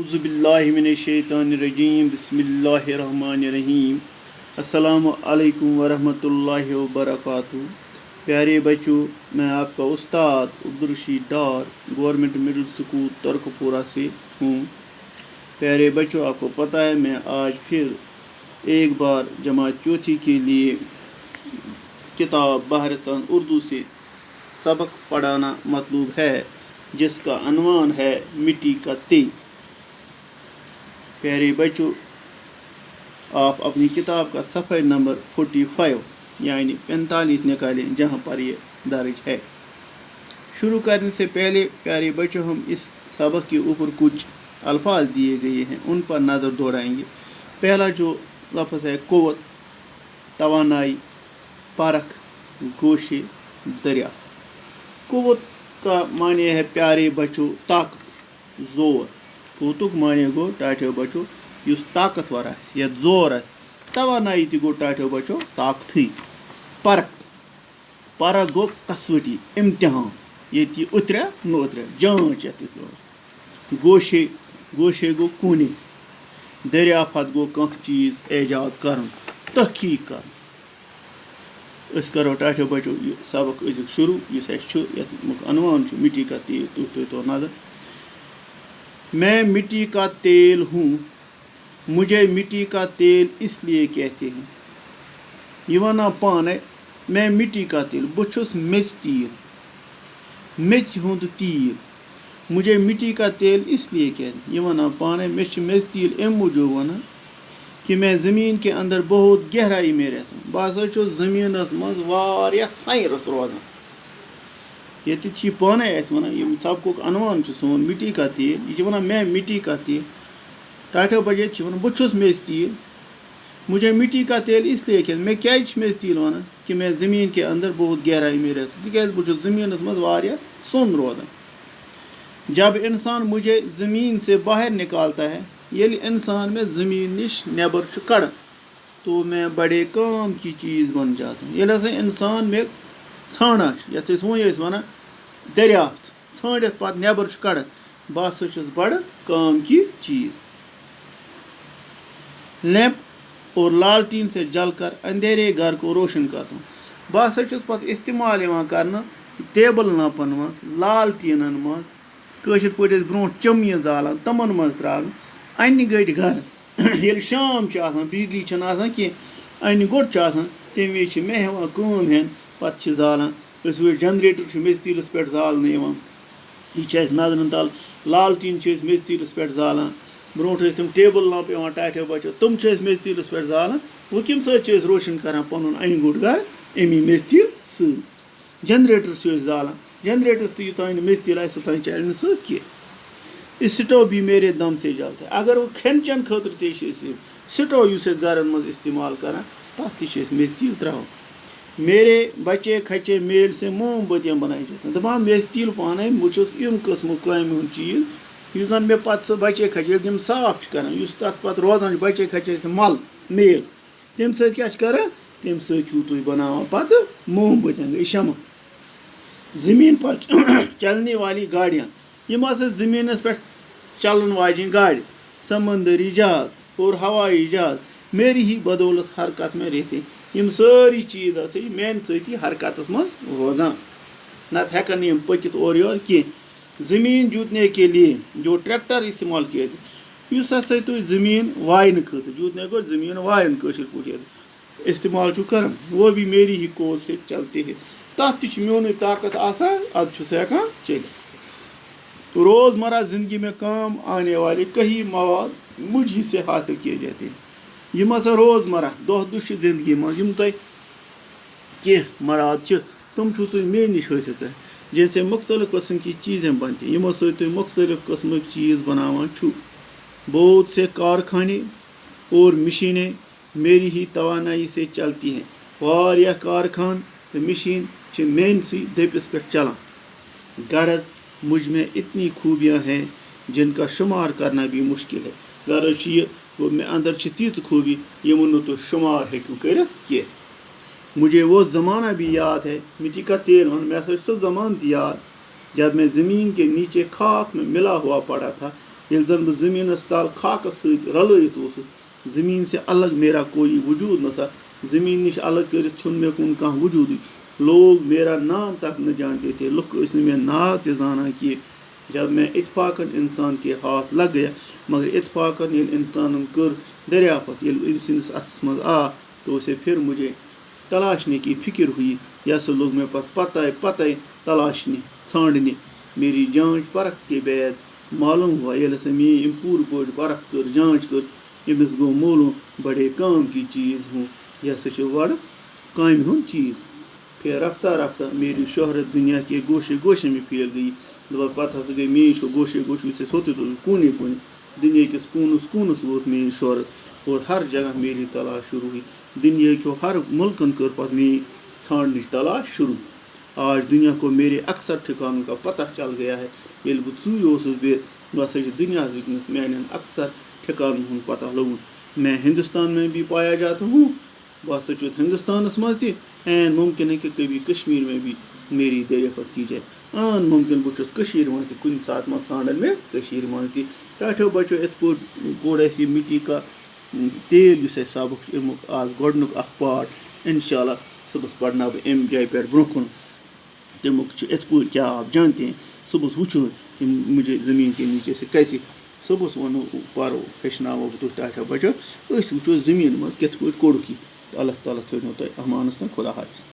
औज़ुबिल्लाहिमिनश्शैतानिर्रजीम बिस्मिल्लाहिर्रहमानिर्रहीम। अस्सलामु अलैकुम वरहमतुल्लाहि वबरकातुहू। प्यारे बच्चों, मैं आपका उस्ताद अब्दुर्रशीद डार गवर्नमेंट मिडिल स्कूल तरकपुरा से हूँ। प्यारे बच्चों, आपको पता है मैं आज फिर एक बार जमात चौथी के लिए किताब बहरिस्तान उर्दू से सबक पढ़ाना मतलूब है, जिसका अनवान है मिट्टी का तेल। प्यारे बच्चों, आप अपनी किताब का सफ़ा नंबर 45 यानी 45 निकालें, जहाँ पर ये दर्ज है। शुरू करने से पहले प्यारे बच्चों, हम इस सबक के ऊपर कुछ अल्फाज दिए गए हैं, उन पर नज़र दौड़ाएंगे। पहला जो लफ्ज़ है क़ुव्वत, तवानाई, परख, गोशे, दरिया। क़ुव्वत का माने है प्यारे बच्चों ताकत, जोर। क़ुव्वतुक माने गो टाठ्यो बच्चों युस ताकतवर आसि या जोर आसि। तवानाई ति गो टाठ्यो बच्चों ताकतै। परख, परख गो कसवटी, इम्तिहान, ये उतरे न उतरे, जांच यत। गोशे, गोशे गो कूने। दरियाफत गो कह चीज़ एजाद करन, तहकीक करन। अस करो टाठ्यो बच्चों यह सबक अजुक शुरू। इस अनवान मिट्टी का तेल, तुह तो नजर। मैं मिट्टी का तेल हूँ, मुझे मिट्टी का तेल इसलिए कहते हैं। ये वना पाने मैं मिट्टी का तेल, बुछुस मेच तील, मेच हुंद तील, मुझे मिट्टी का तेल इसलिए कहते हैं। ये वना पाने मेच मेच तील एम मूजूब वना कि मैं ज़मीन के अंदर बहुत गहराई में रहता हूँ। बस ज़मीनस मज वारिया साइंस रोजान। ये पाने वन सबको अनवान सोन मिट्टी का तेल। ये वन मैं मिट्टी का तेल। टाठ्यो बजे वन बुछुस मेच तील, मुझे मिट्टी का तेल इसलिए कहते। मैं क्या मेच तील वन कि मैं ज़मीन के अंदर बहुत गहराई में रहता हूँ, तिक बहुत ज़मीन मज वारिया सोन रोजान। जब इंसान मुझे ज़मीन से बाहर निकालता है, यदि इंसान में ज़मीन निश नेबर कड़, तो मैं बड़े काम की चीज़ बन जाता हूँ। यदि इंसान में ाना ये वन दरियाफ्त ानित पे नेबर कड़, बस बड़ काम की चीज़। लैंप और लालटीन से जलकर अंधेरे घर को रोशन करता हूँ। बस पे इस्तेमाल कर टेबल लंपन मज, लालटीनन मज, कशर पे ब्रो चमय जालान, तमन मज त्रान अन गट घर। ये शाम बिजली कह अन गोट तम वज मे हेवान कम हेन, पे जालान। जनरेटर मेज तीलस पे जालने यह नजरन तल। लालटीन मेज तीलस पे जालान। ब्रो तम टेबल लंप टाठ्यो बच्चों, तुम मेज तीलस पे जालान। वो कम सत रोशन कर पुन अन गोट घर अमी मेज तील सत। जनरेटर जालान, जनरेटर यूतान मेज तील आ तोतान चल कह। स्टोव भी मेरे दम से जलता है। अगर वो खेन चन खतर स्टोव घर मज इस्तेमाल कर, तथ मेज तील त्रा। मेरे बच्चे खच्चे मेल से मोमबत्तियाँ बनाई जाती हैं। दपान मेज तील पाने मुझुस इन कस्म काम चीज़ यु जन मे पे बच्चे खच्चे तम साफ कर, तथ पे रोजान बच्चे खच्चे से मल मेल, तम क्या तम सू बनावान पे मोमबत्तियाँ गई शमा। ज़मीन पर चलने वाली गाड़ियाँ, यम ज़मीनस पे चलन वाजिन गाड़, समंदरी जहाज और हवाई जहाज मेरी ही बदौलत हरकत में रहते। यम सारी चीज़ मेन सती हरकत मज रोजान, नत हेकन यम पकित और योर कह। ज़मीन जूतने के लिए जो ट्रैक्टर इस्तेमाल किया उस तुम ज़मीन वायन खतर, जूतने को ज़मीन वायन कशर पे इस्तेमाल कर, वो भी मेरी ही कोज से चलते हैं। तथ मोन ताकत अब हेकान चल। रोज़मर्रा ज़िंदगी में काम आने वाले कई मवाद मुझ ही से हासिल किए जाते हैं। यम रोज़मर्रा दह दुश ज़िंदगी मम तुम कह मराद तुम मे नश हासिल कर, जैसे मुख्तलिफ कस्म की चीज़ें बनती हैं, यमो सत मुख्तलिफ कस्म की चीज़ बनावान छु। बहुत से कारखाने और मशीनें मेरी ही तवानाई से चलती हैं। वारिया कारखान तो मशीन मेन सी दपिस पे चलान। गरज मुझ में इतनी खूबियाँ हैं जिनका शुमार करना भी मुश्किल है। गरज वो मे अंदर तीच खूबी यमो न तो शुमार हेकू कर। मुझे वो ज़माना भी याद है, मिट्टी का तेल वन में सो ज़मान याद जब मैं ज़मीन के नीचे खाक में मिला हुआ पड़ा था ये जन बह ज़मीन तल खाकस रलत ज़मीन से अलग मेरा कोई वजूद न था, ज़मीन नश अलग कर मे कुन कह वजूद। लोग मेरा नाम तक न जानते थे, लुक मे नाव ते जाना कि जब मैं इतफाकन इंसान के हाथ लग गया। मगर इतफाकन ये इंसान कर दरियाफत इंस अथस मज आ तो उसे फिर मुझे तलाशने की फ़िक्र हुई। यह सब लोग मैं पता तलाशने छांडने। मेरी जांच परख के बाद मालूम हुआ ये मे पूर पे परख कर जांच कर अमिस गो मालूम बड़े काम की चीज़ हूँ, यह हसा बड़ काम हूँ चीज़। फिर रफ्ता रफ्ता मेरी शोहरत दुनिया के गोशे गोशे में फैल गई। पता हसा गई मे गोशे गोशे से होते तो कोने कोने दुनिया किस कूनस कूनस वोत मेरी शोहरत और हर जगह मेरी तलाश शुरू हुई। दुनिया के हर मुल्कन कर पत मे छांडने तलाश शुरू। आज दुनिया को मेरे अक्सर ठिकानों का पता चल गया है। ये बह चूर बह हसा दुनिया वनस मान अक्सर ठिकानों हूँ पता लोगुत। मैं हिंदुस्तान में भी पाया जाता हूँ, बह हसा हिंदुस्तान मज एन मुमकिन है कि कभी कश्मीर में भी मेरी दरियाफत की जाए। आन मुमकिन बह मज कुन सात मा छांडन में मज टाठो बचो इत पोड़ मिट्टी का तेल सबक आज गोडनुक पार्ट इंशाल्लाह सुबह पढ़ना बह अम जाए पे ब्रो कुन तमुक इत पे क्या आप जानते हैं। सुबह वो मुझे ज़मीन के नीचे से कैसे सुबह वो पो हेचनावो बह तुम टाठो बचो वो ज़मीन मज कित पे कोड़ की। अल्लाह ताला थो तुम अमानस खुदा हाफिज़।